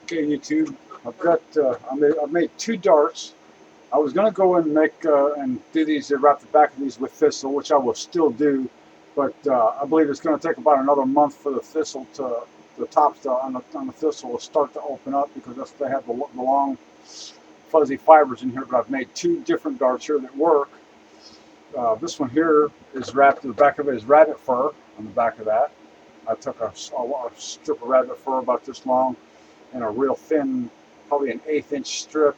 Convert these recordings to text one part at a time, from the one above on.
Okay, YouTube. I've made two darts. I was gonna go and make and do these, wrap the back of these with thistle, which I will still do, but I believe it's going to take about another month for the thistle to the tops on the thistle will start to open up because they have the long fuzzy fibers in here. But I've made two different darts here that work. This one here is wrapped. The back of it is rabbit fur on the back of that. I took a strip of rabbit fur about this long and a real thin, probably an eighth-inch strip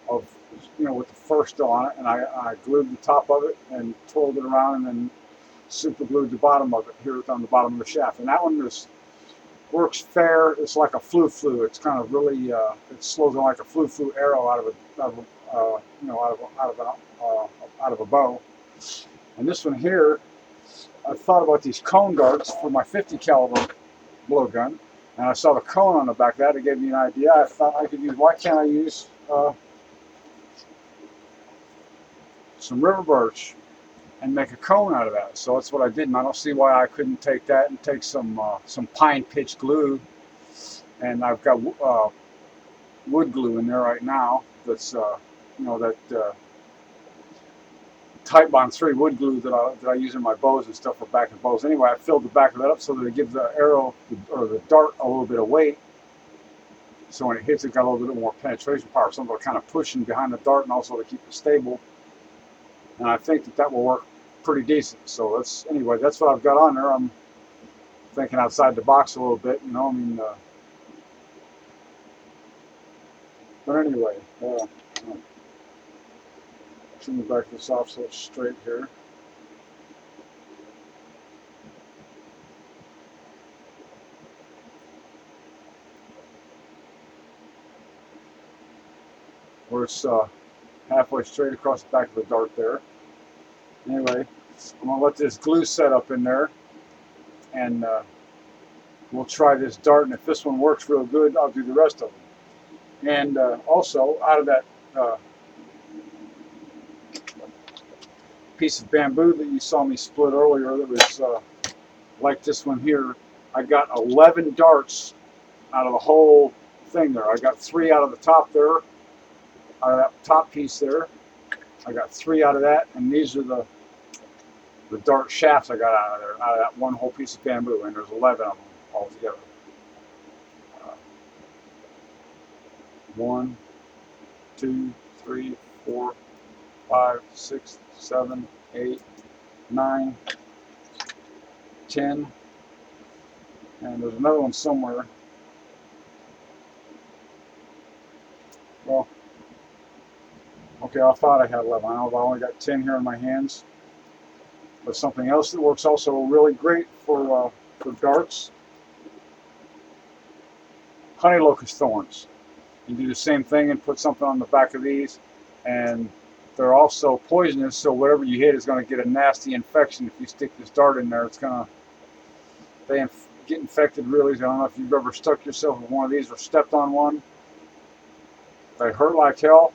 of, with the fur still on it, and I glued the top of it and twirled it around, and then super glued the bottom of it here on the bottom of the shaft. And that one works fair. It's like a flu. It's kind of really it slows on like a flu arrow out of a bow. And this one here, I thought about these cone darts for my 50 caliber blowgun, and I saw the cone on the back of that. It gave me an idea. I thought I could use. Why can't I use some river birch and make a cone out of that? So that's what I did, and I don't see why I couldn't take that and take some pine pitch glue, and I've got wood glue in there right now. That's that Type Bond 3 wood glue that I use in my bows and stuff for back of bows. Anyway, I filled the back of that up so that it gives the arrow or the dart a little bit of weight. So when it hits, it got a little bit more penetration power. Something kind of pushing behind the dart and also to keep it stable. And I think that will work pretty decent. So that's what I've got on there. I'm thinking outside the box a little bit, but anyway, trim the back of this off so it's straight here. Where it's halfway straight across the back of the dart there. Anyway, I'm going to let this glue set up in there, and we'll try this dart, and if this one works real good, I'll do the rest of them. And also, out of that piece of bamboo that you saw me split earlier that was like this one here, I got 11 darts out of the whole thing there. I got 3 out of the top there, out of that top piece there. I got 3 out of that, and these are the dart shafts I got out of there, out of that one whole piece of bamboo, and there's 11 of them altogether. 1, 2, 3, 4, 5, 6, 7, 8, 9, 10, and there's another one somewhere. Well, okay, I thought I had 11. I've only got 10 here in my hands. But something else that works also really great for darts, honey locust thorns. You do the same thing and put something on the back of these, and they're also poisonous, so whatever you hit is going to get a nasty infection. If you stick this dart in there, it's going to get infected really easy. I don't know if you've ever stuck yourself with one of these or stepped on one. They hurt like hell,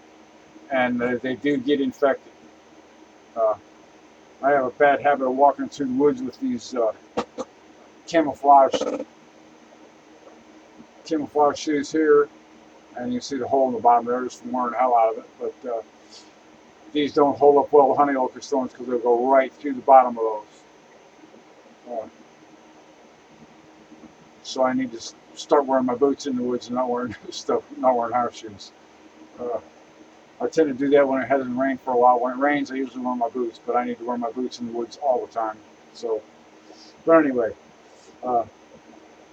and they do get infected. I have a bad habit of walking through the woods with these camouflage shoes here, and you see the hole in the bottom there just from wearing the hell out of it. But these don't hold up well to honey locust thorns because they'll go right through the bottom of those. So I need to start wearing my boots in the woods and not wearing house shoes. I tend to do that when it hasn't rained for a while. When it rains, I usually wear my boots, but I need to wear my boots in the woods all the time. So, but anyway,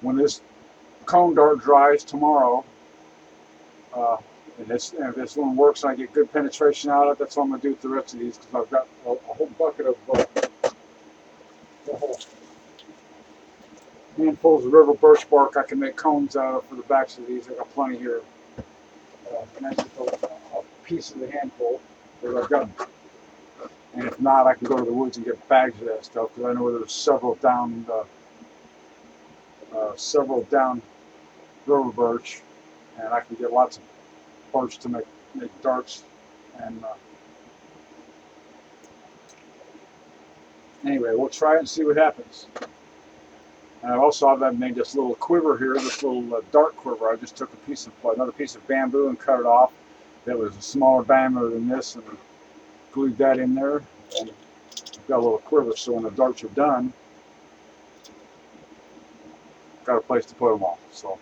when this cone dart dries tomorrow, and if this one works and I get good penetration out of it, that's what I'm going to do with the rest of these, because I've got a whole bucket of handfuls of river birch bark I can make cones out of for the backs of these. I got plenty here. And that's just a piece of the handful that I've got. And if not, I can go to the woods and get bags of that stuff, because I know there's several down river birch, and I can get lots of birch to make darts. And anyway, we'll try it and see what happens. And I've made this little quiver here, this little dart quiver. I just took another piece of bamboo and cut it off. That was a smaller diameter than this, and glued that in there. And I've got a little quiver, so when the darts are done, I've got a place to put them all. So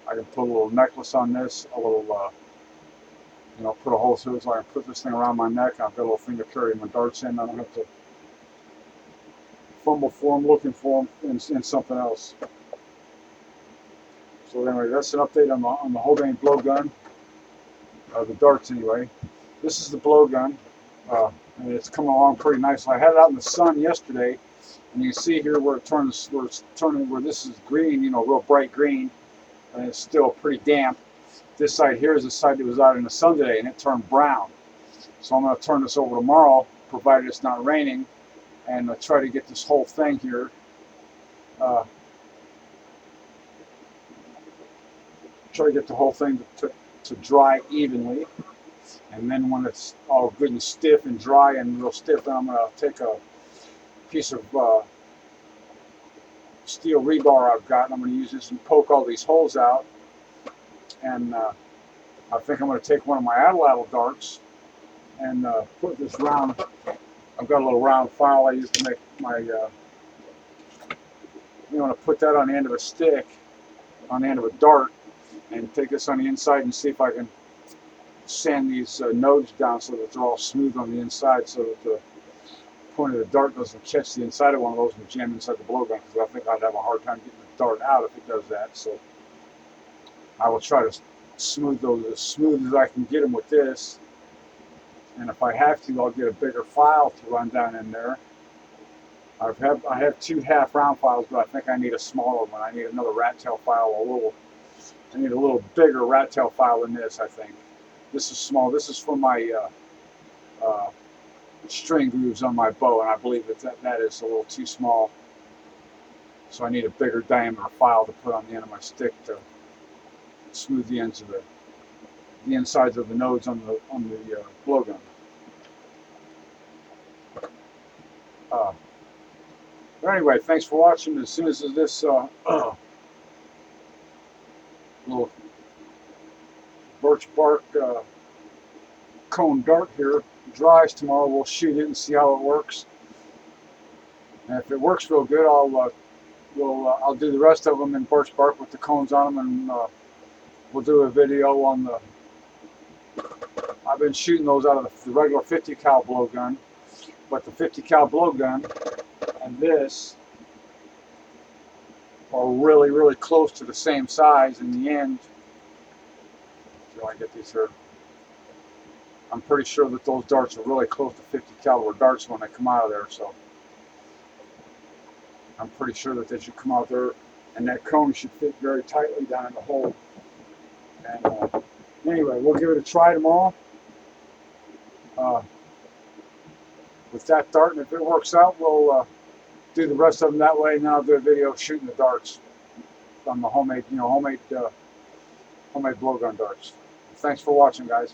I can put a little necklace on this, a little, put a hole through it so I can put this thing around my neck. I've got a little thing to carry my darts in. I don't have to fumble for them, looking for them in something else. So anyway, that's an update on the Haldane blowgun, the darts anyway. This is the blowgun, and it's coming along pretty nicely. I had it out in the sun yesterday, and you can see here where where this is green, real bright green, and it's still pretty damp. This side here is the side that was out in the sun today, and it turned brown. So I'm going to turn this over tomorrow, provided it's not raining, and try to get this whole thing here try to get the whole thing to dry evenly. And then when it's all good and stiff and dry and real stiff, then I'm going to take a piece of steel rebar I've got, and I'm going to use this and poke all these holes out. And I think I'm going to take one of my atlatl darts and put this round. I've got a little round file I use to make my, you want to put that on the end of a stick, on the end of a dart, and take this on the inside and see if I can sand these nodes down so that they're all smooth on the inside, so that the point of the dart doesn't catch the inside of one of those and jam inside the blowgun, because I think I'd have a hard time getting the dart out if it does that. So I will try to smooth those as smooth as I can get them with this. And if I have to, I'll get a bigger file to run down in there. I have two half-round files, but I think I need a smaller one. I need another rat tail file, I need a little bigger rat tail file than this, I think. This is small. This is for my string grooves on my bow, and I believe that is a little too small. So I need a bigger diameter file to put on the end of my stick to smooth the ends of the insides of the nodes on the blowgun. But anyway, thanks for watching. As soon as this little birch bark cone dart here dries tomorrow, we'll shoot it and see how it works. And if it works real good, I'll do the rest of them in birch bark with the cones on them, and we'll do a video on the. I've been shooting those out of the regular 50 cal blowgun, but the 50 cal blowgun and this are really, really close to the same size in the end. Do I get these here? I'm pretty sure that those darts are really close to 50 caliber darts when they come out of there, so I'm pretty sure that they should come out there, and that cone should fit very tightly down in the hole. And anyway, we'll give it a try tomorrow with that dart, and if it works out, we'll do the rest of them that way, and then I'll do a video shooting the darts on the homemade blowgun darts. Thanks for watching, guys.